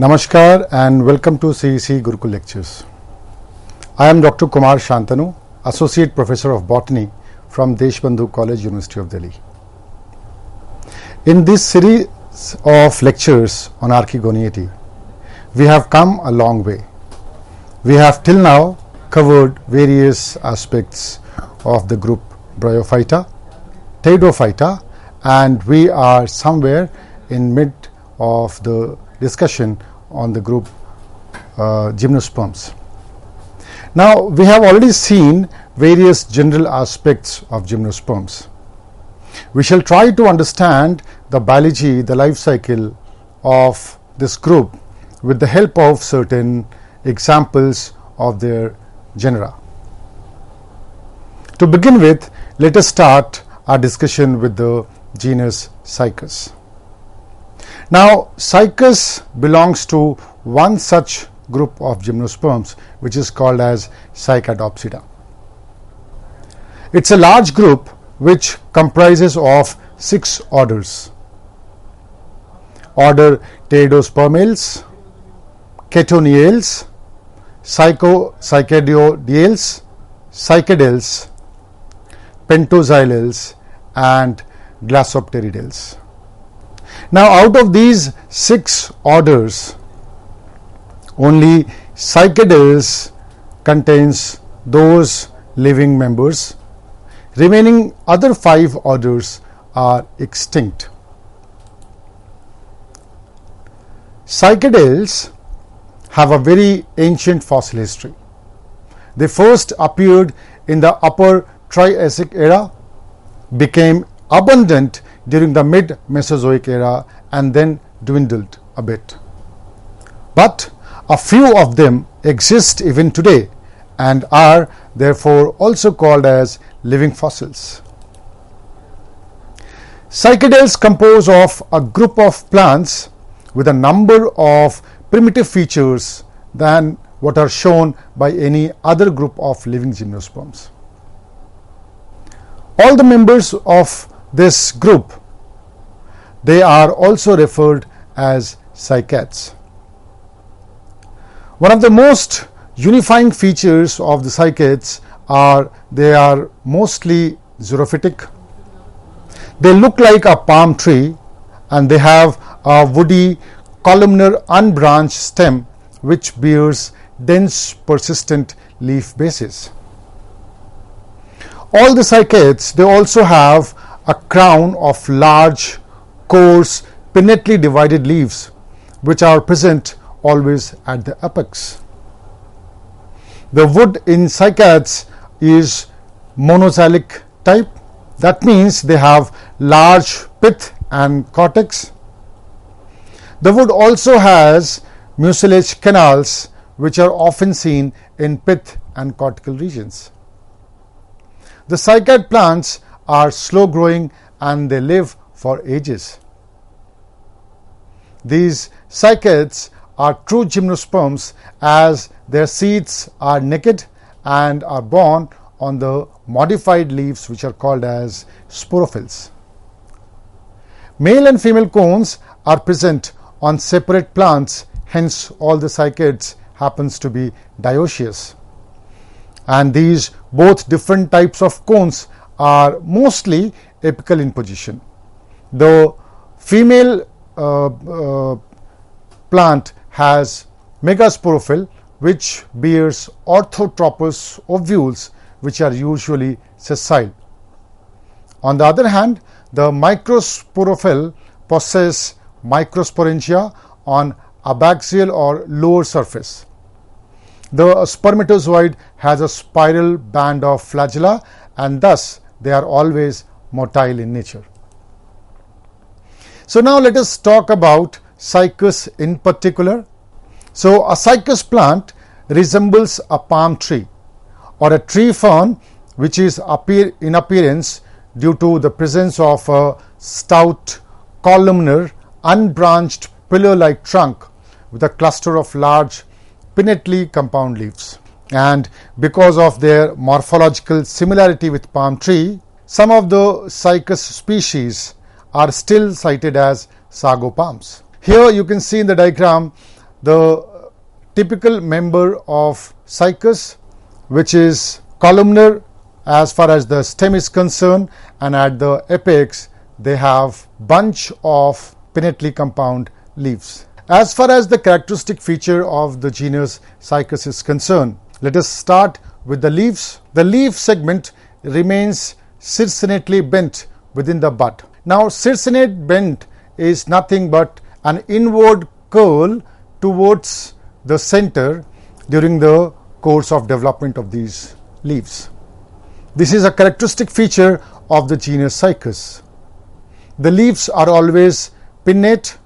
Namaskar and welcome to CEC Gurukul Lectures. I am Dr. Kumar Shantanu, Associate Professor of Botany from Deshbandhu College, University of Delhi. In this series of lectures on Archegoniaty, we have come a long way. We have till now covered various aspects of the group Bryophyta, Pteridophyta, and we are somewhere in mid of the discussion on the group Gymnosperms. Now, we have already seen various general aspects of Gymnosperms. We shall try to understand the biology, the life cycle of this group with the help of certain examples of their genera. To begin with, let us start our discussion with the genus CYCAS. Now, CYCAS belongs to one such group of Gymnosperms which is called as Cycadopsida. It's a large group which comprises of 6 orders. Order Pteridospermales, Chaetoniales, Cycadiodiales, Cycadales, Pentoxylales and Glossopteridales. Now, out of these 6 orders, only Cycadales contains those living members. Remaining other 5 orders are extinct. Cycadales have a very ancient fossil history. They first appeared in the upper Triassic era, became abundant during the mid-Mesozoic era and then dwindled a bit. But a few of them exist even today and are therefore also called as living fossils. Cycadales compose of a group of plants with a number of primitive features than what are shown by any other group of living Gymnosperms. All the members of this group, they are also referred as cycads. One of the most unifying features of the cycads are they are mostly xerophytic. They look like a palm tree and they have a woody columnar unbranched stem which bears dense persistent leaf bases. All the cycads, they also have a crown of large, coarse, pinnately divided leaves which are present always at the apex. The wood in cycads is monozylic type. That means they have large pith and cortex. The wood also has mucilage canals which are often seen in pith and cortical regions. The cycad plants are slow growing and they live for ages. These cycads are true Gymnosperms as their seeds are naked and are borne on the modified leaves which are called as sporophylls. Male and female cones are present on separate plants, hence all the cycads happens to be dioecious. And these both different types of cones are mostly apical in position. The female plant has megasporophyll which bears orthotropous ovules which are usually sessile. On the other hand, the microsporophyll possess microsporangia on abaxial or lower surface. The spermatozoid has a spiral band of flagella and thus they are always motile in nature. So now let us talk about cycas in particular. So a cycas plant resembles a palm tree or a tree fern which is in appearance due to the presence of a stout columnar unbranched pillar-like trunk with a cluster of large pinnately compound leaves. And because of their morphological similarity with palm tree, some of the cycas species are still cited as sago palms. Here you can see in the diagram the typical member of CYCAS, which is columnar as far as the stem is concerned, and at the apex they have bunch of pinnately compound leaves. As far as the characteristic feature of the genus CYCAS is concerned, let us start with the leaves. The leaf segment remains circinately bent within the bud. Now, circinate bent is nothing but an inward curl towards the center during the course of development of these leaves. This is a characteristic feature of the genus CYCAS. The leaves are always pinnate,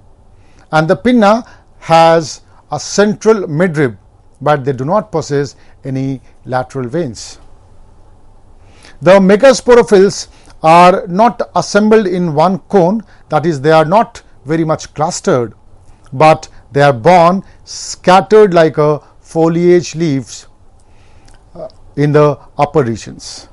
and the pinna has a central midrib, but they do not possess any lateral veins. The megasporophylls are not assembled in one cone, that is, they are not very much clustered, but they are borne scattered like a foliage leaves in the upper regions.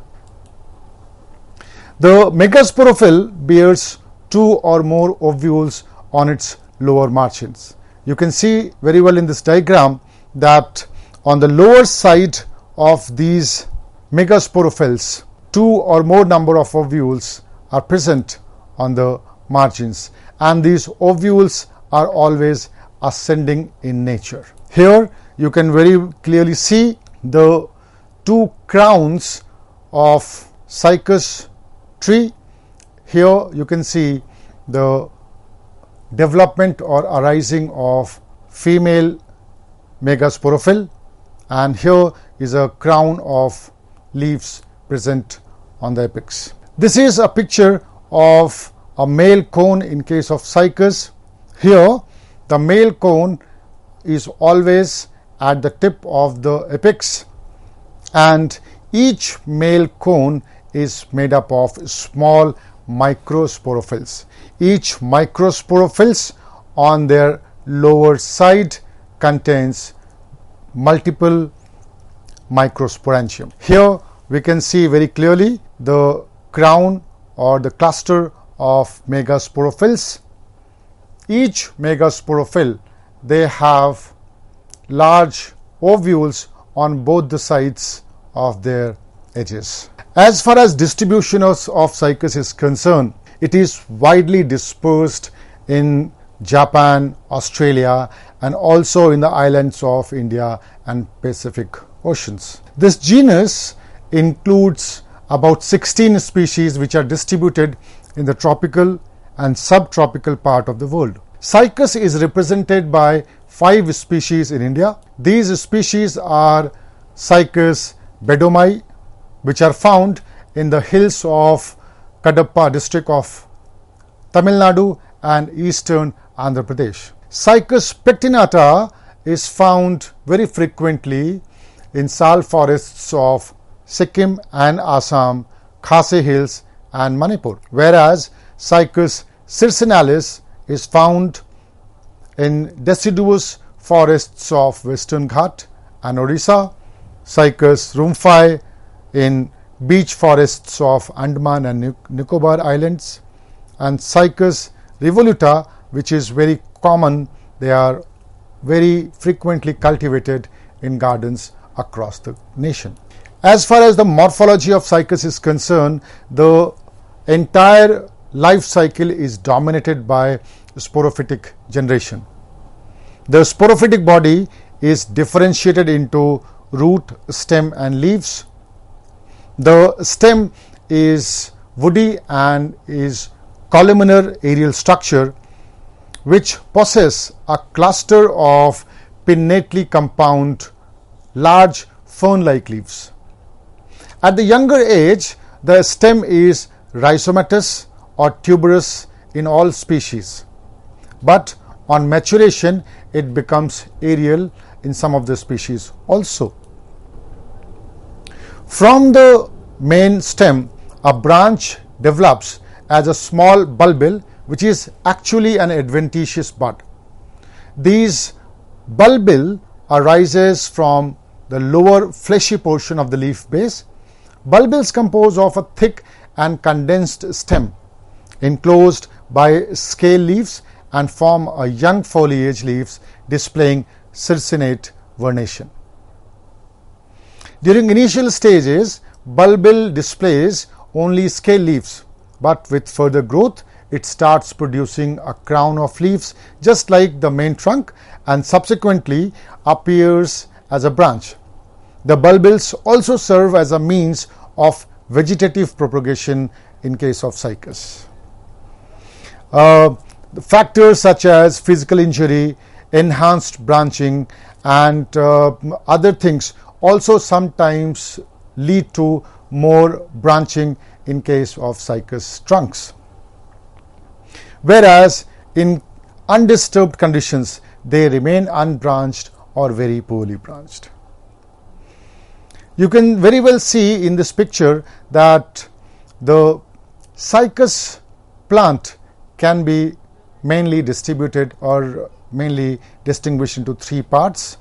The megasporophyll bears 2 or more ovules on its lower margins. You can see very well in this diagram that on the lower side of these megasporophylls, 2 or more number of ovules are present on the margins, and these ovules are always ascending in nature. Here you can very clearly see the 2 crowns of CYCAS tree. Here you can see the development or arising of female megasporophyll, and here is a crown of leaves present on the apex. This is a picture of a male cone in case of CYCAS. Here the male cone is always at the tip of the apex, and each male cone is made up of small microsporophylls. Each microsporophylls on their lower side contains multiple microsporangium. Here we can see very clearly the crown or the cluster of megasporophylls. Each megasporophyll, they have large ovules on both the sides of their edges. As far as distribution of CYCAS is concerned, it is widely dispersed in Japan, Australia, and also in the islands of India and Pacific Oceans. This genus includes about 16 species which are distributed in the tropical and subtropical part of the world. CYCAS is represented by 5 species in India. These species are CYCAS bedomai, which are found in the hills of Kadapa district of Tamil Nadu and eastern Andhra Pradesh. CYCAS pectinata is found very frequently in sal forests of Sikkim and Assam, Khasi Hills and Manipur, whereas CYCAS circinalis is found in deciduous forests of Western Ghat and Odisha, CYCAS rumphai in beech forests of Andaman and Nicobar Islands, and CYCAS revoluta, which is very common. They are very frequently cultivated in gardens across the nation. As far as the morphology of CYCAS is concerned, the entire life cycle is dominated by sporophytic generation. The sporophytic body is differentiated into root, stem and leaves. The stem is woody and is columnar aerial structure which possess a cluster of pinnately compound large fern-like leaves. At the younger age, the stem is rhizomatous or tuberous in all species, but on maturation it becomes aerial in some of the species also. From the main stem, a branch develops as a small bulbil, which is actually an adventitious bud. These bulbil arises from the lower fleshy portion of the leaf base. Bulbils compose of a thick and condensed stem enclosed by scale leaves and form a young foliage leaves displaying circinate vernation. During initial stages, bulbil displays only scale leaves, but with further growth, it starts producing a crown of leaves just like the main trunk and subsequently appears as a branch. The bulbils also serve as a means of vegetative propagation in case of CYCAS. Factors such as physical injury, enhanced branching and other things also sometimes lead to more branching in case of CYCAS trunks. Whereas in undisturbed conditions, they remain unbranched or very poorly branched. You can very well see in this picture that the CYCAS plant can be mainly distributed or mainly distinguished into three parts.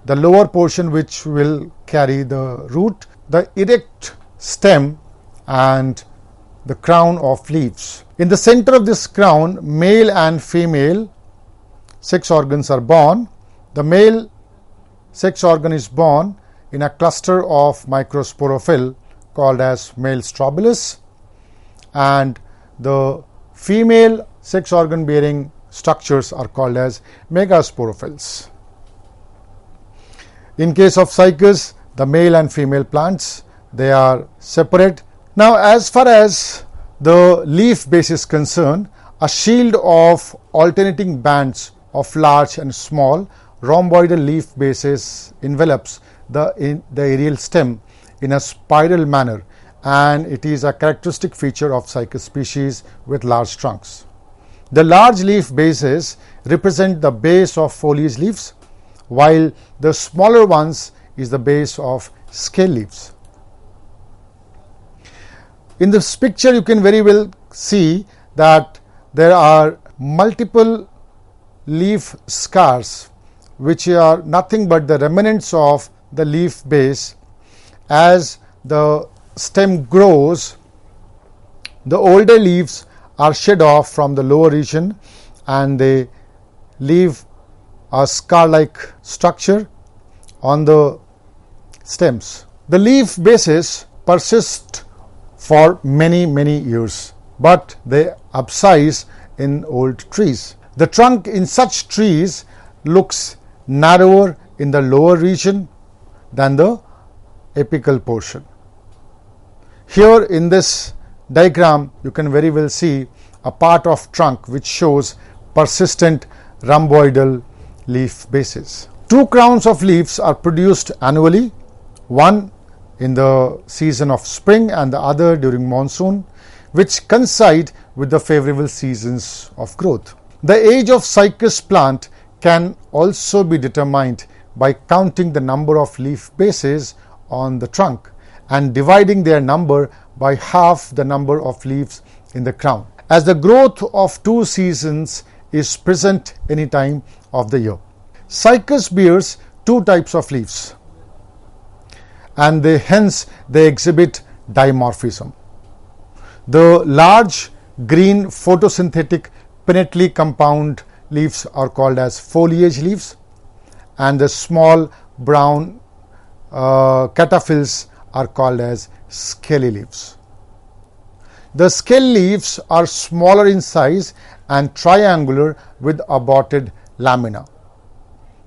The lower portion, which will carry the root, the erect stem and the crown of leaves. In the center of this crown, male and female sex organs are born. The male sex organ is born in a cluster of microsporophyll called as male strobilus, and the female sex organ bearing structures are called as megasporophylls. In case of CYCAS, the male and female plants, they are separate. Now, as far as the leaf base is concerned, a shield of alternating bands of large and small rhomboidal leaf bases envelops the aerial stem in a spiral manner, and it is a characteristic feature of CYCAS species with large trunks. The large leaf bases represent the base of foliage leaves, while the smaller ones is the base of scale leaves. In this picture, you can very well see that there are multiple leaf scars which are nothing but the remnants of the leaf base. As the stem grows, the older leaves are shed off from the lower region and they leave a scar-like structure on the stems. The leaf bases persist for many years, but they upsize in old trees. The trunk in such trees looks narrower in the lower region than the apical portion. Here in this diagram, you can very well see a part of trunk which shows persistent rhomboidal leaf bases. Two crowns of leaves are produced annually, one in the season of spring and the other during monsoon, which coincide with the favorable seasons of growth. The age of CYCAS plant can also be determined by counting the number of leaf bases on the trunk and dividing their number by half the number of leaves in the crown, as the growth of two seasons is present any time of the year. CYCAS bears two types of leaves, and hence they exhibit dimorphism. The large green photosynthetic pinnately compound leaves are called as foliage leaves, and the small brown cataphyls are called as scaly leaves. The scale leaves are smaller in size and triangular with aborted lamina.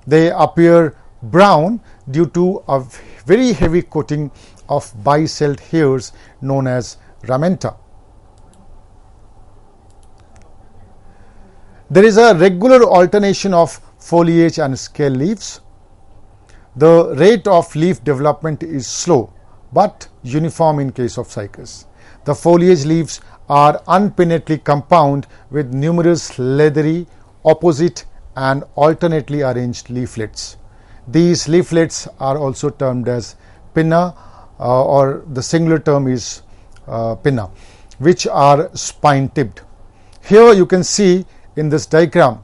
They appear brown due to a very heavy coating of bicelled hairs known as ramenta. There is a regular alternation of foliage and scale leaves. The rate of leaf development is slow but uniform in case of CYCAS. The foliage leaves are unpinnately compound with numerous leathery, opposite and alternately arranged leaflets. These leaflets are also termed as pinna, or the singular term is pinna, which are spine-tipped. Here you can see in this diagram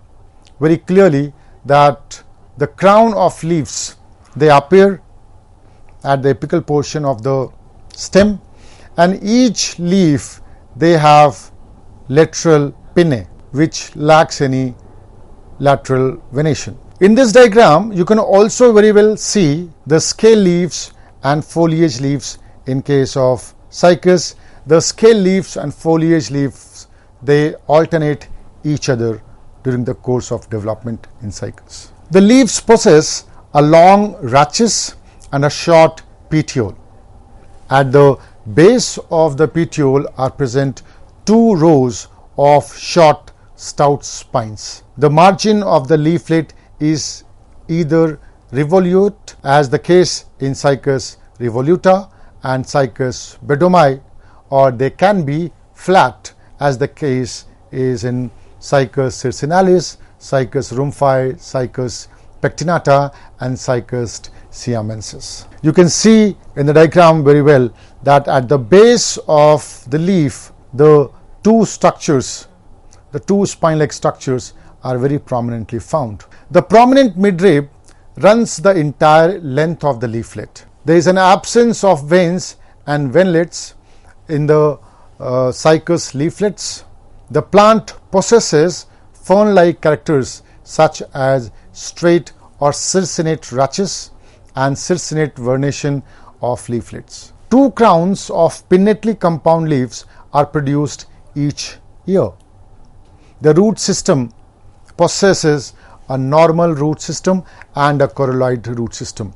very clearly that the crown of leaves, they appear at the apical portion of the stem, and each leaf they have lateral pinnae which lacks any lateral venation. In this diagram, you can also very well see the scale leaves and foliage leaves in case of CYCAS. The scale leaves and foliage leaves, they alternate each other during the course of development in CYCAS. The leaves possess a long rachis and a short petiole. At the base of the petiole are present two rows of short stout spines. The margin of the leaflet is either revolute, as the case in CYCAS revoluta and CYCAS bedomai, or they can be flat, as the case is in CYCAS circinalis, CYCAS rumphii, CYCAS pectinata and CYCAS siamensis. You can see in the diagram very well that at the base of the leaf, the two structures, the two spine-like structures are very prominently found. The prominent midrib runs the entire length of the leaflet. There is an absence of veins and venlets in the CYCAS leaflets. The plant possesses fern-like characters such as straight or circinate rachis and circinate vernation of leaflets. Two crowns of pinnately compound leaves are produced each year. The root system possesses a normal root system and a coralloid root system.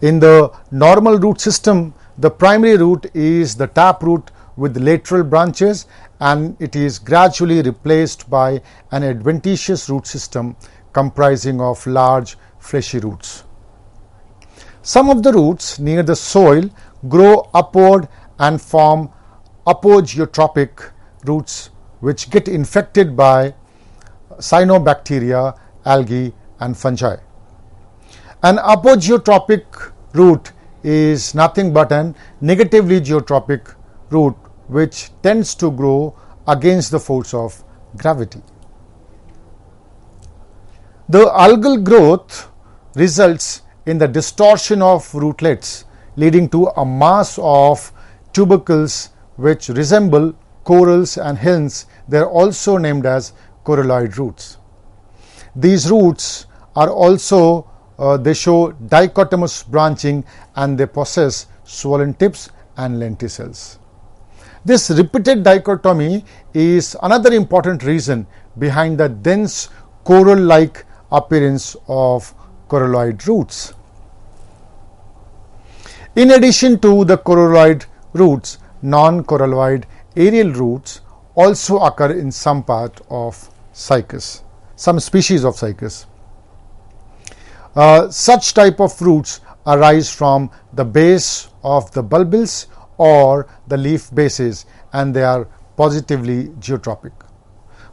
In the normal root system, the primary root is the taproot with lateral branches, and it is gradually replaced by an adventitious root system comprising of large fleshy roots. Some of the roots near the soil grow upward and form apogeotropic roots which get infected by cyanobacteria, algae and fungi. An apogeotropic root is nothing but an negatively geotropic root which tends to grow against the force of gravity. The algal growth results in the distortion of rootlets, leading to a mass of tubercles which resemble corals, and hence they are also named as coralloid roots. These roots are also they show dichotomous branching, and they possess swollen tips and lenticels. This repeated dichotomy is another important reason behind the dense coral-like appearance of coralloid roots. In addition to the coralloid roots, non-coralloid aerial roots also occur in some part of CYCAS, some species of CYCAS. Such type of roots arise from the base of the bulbils or the leaf bases, and they are positively geotropic.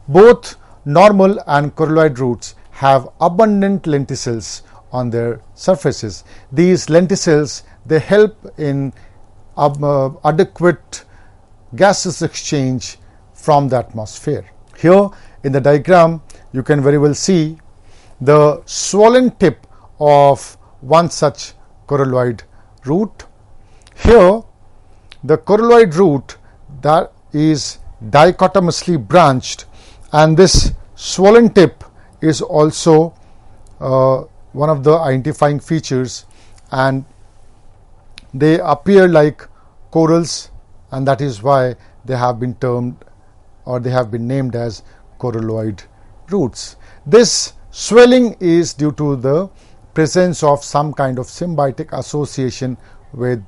Both normal and coralloid roots have abundant lenticels on their surfaces. These lenticels, they help in adequate gaseous exchange from the atmosphere. Here in the diagram, you can very well see the swollen tip of one such coralloid root. Here, the coralloid root that is dichotomously branched, and this swollen tip is also one of the identifying features, and they appear like corals, and that is why they have been termed, or they have been named as coralloid roots. This swelling is due to the presence of some kind of symbiotic association with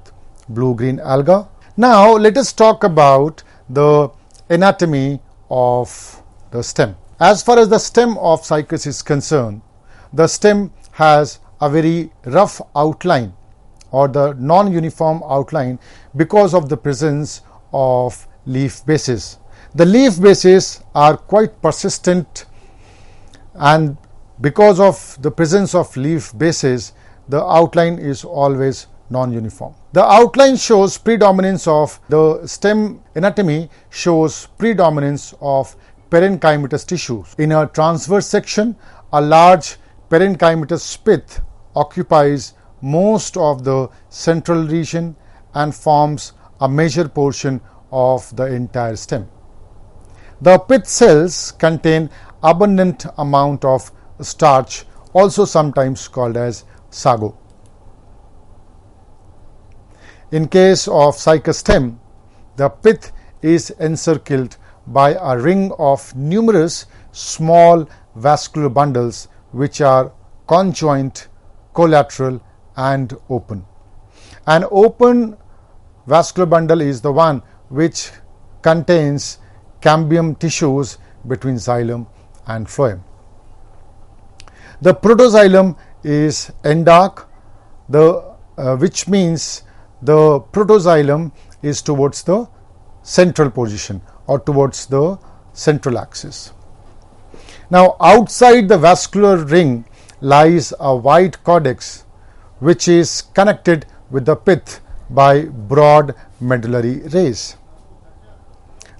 blue-green alga. Now let us talk about the anatomy of the stem. As far as the stem of CYCAS is concerned, the stem has a very rough outline, or the non-uniform outline, because of the presence of leaf bases. The leaf bases are quite persistent, and because of the presence of leaf bases, the outline is always non-uniform. The outline shows predominance of the stem anatomy, shows predominance of parenchymatous tissues. In a transverse section, a large parenchymatous pith occupies most of the central region and forms a major portion of the entire stem. The pith cells contain abundant amount of starch also sometimes called as sago. In case of CYCAS stem, the pith is encircled by a ring of numerous small vascular bundles which are conjoint, collateral and open. An open vascular bundle is the one which contains cambium tissues between xylem and phloem. The protoxylem is endark, which means the protoxylem is towards the central position or towards the central axis. Now, outside the vascular ring lies a white cortex which is connected with the pith by broad medullary rays.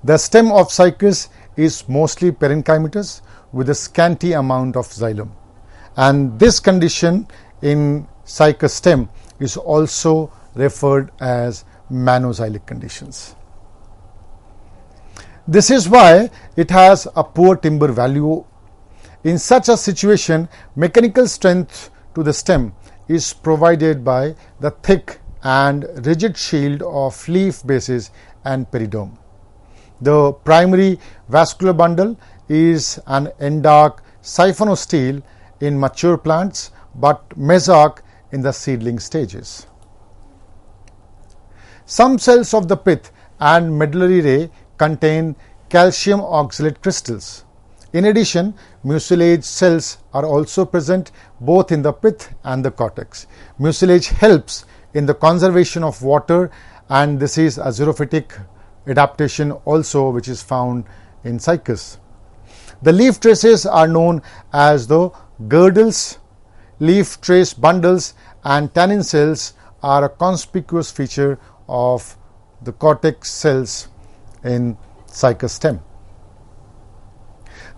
The stem of CYCAS is mostly parenchymatous with a scanty amount of xylem, and this condition in CYCAS stem is also referred as monoxylic conditions. This is why it has a poor timber value. In such a situation, mechanical strength to the stem is provided by the thick and rigid shield of leaf bases and periderm. The primary vascular bundle is an endark siphonostele in mature plants but mesark in the seedling stages. Some cells of the pith and medullary ray contain calcium oxalate crystals. In addition, mucilage cells are also present both in the pith and the cortex. Mucilage helps in the conservation of water, and this is a xerophytic adaptation also which is found in CYCAS. The leaf traces are known as the girdles. Leaf trace bundles and tannin cells are a conspicuous feature of the cortex cells in CYCAS stem.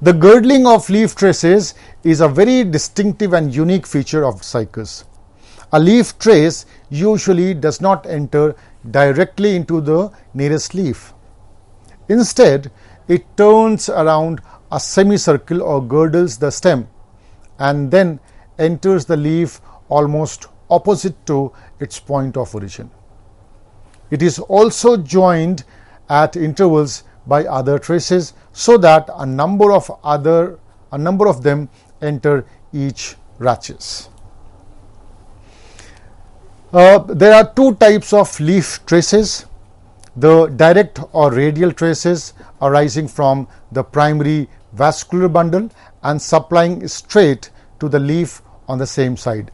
The girdling of leaf traces is a very distinctive and unique feature of CYCAS. A leaf trace usually does not enter directly into the nearest leaf. Instead, it turns around a semicircle or girdles the stem and then enters the leaf almost opposite to its point of origin. It is also joined at intervals by other traces so that a number of them enter each rachis. There are two types of leaf traces: the direct or radial traces arising from the primary vascular bundle and supplying straight to the leaf on the same side.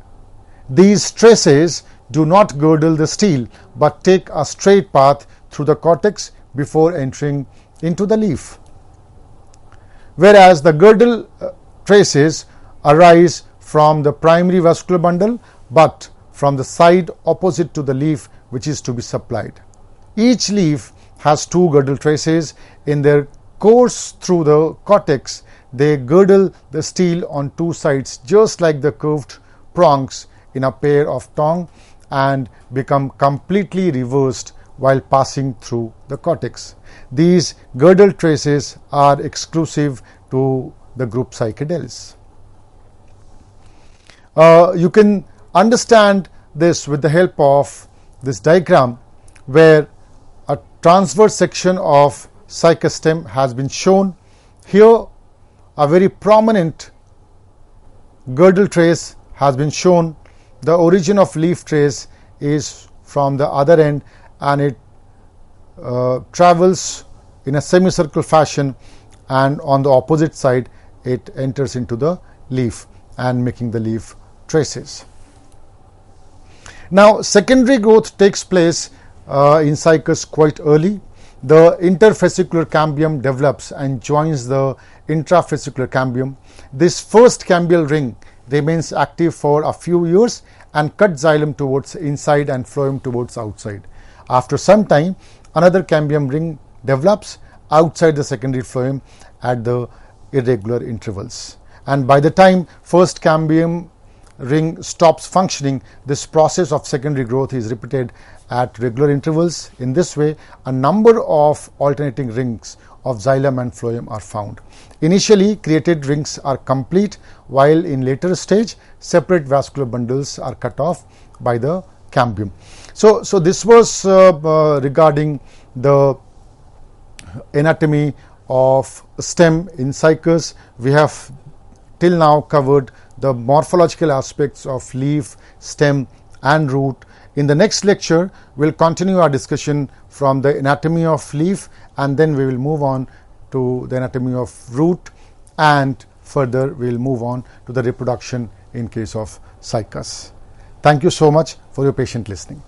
These traces do not girdle the stele but take a straight path through the cortex before entering into the leaf. Whereas the girdle traces arise from the primary vascular bundle but from the side opposite to the leaf which is to be supplied. Each leaf has two girdle traces. In their course through the cortex, they girdle the stele on two sides just like the curved prongs in a pair of tongue and become completely reversed while passing through the cortex. These girdle traces are exclusive to the group Cycadales. You can understand this with the help of this diagram where a transverse section of CYCAS stem has been shown. Here a very prominent girdle trace has been shown. The origin of leaf trace is from the other end and it travels in a semicircle fashion, and on the opposite side it enters into the leaf and making the leaf traces. Now, secondary growth takes place in CYCAS quite early. The interfascicular cambium develops and joins the intrafascicular cambium. This first cambial ring remains active for a few years and cuts xylem towards inside and phloem towards outside. After some time, another cambium ring develops outside the secondary phloem at the irregular intervals. And by the time first cambium ring stops functioning, this process of secondary growth is repeated at regular intervals. In this way, a number of alternating rings of xylem and phloem are found. Initially, created rings are complete, while in later stage, separate vascular bundles are cut off by the cambium. So this was regarding the anatomy of stem in CYCAS. We have till now covered the morphological aspects of leaf, stem and root. In the next lecture, we will continue our discussion from the anatomy of leaf, and then we will move on to the anatomy of root, and further we will move on to the reproduction in case of CYCAS. Thank you so much for your patient listening.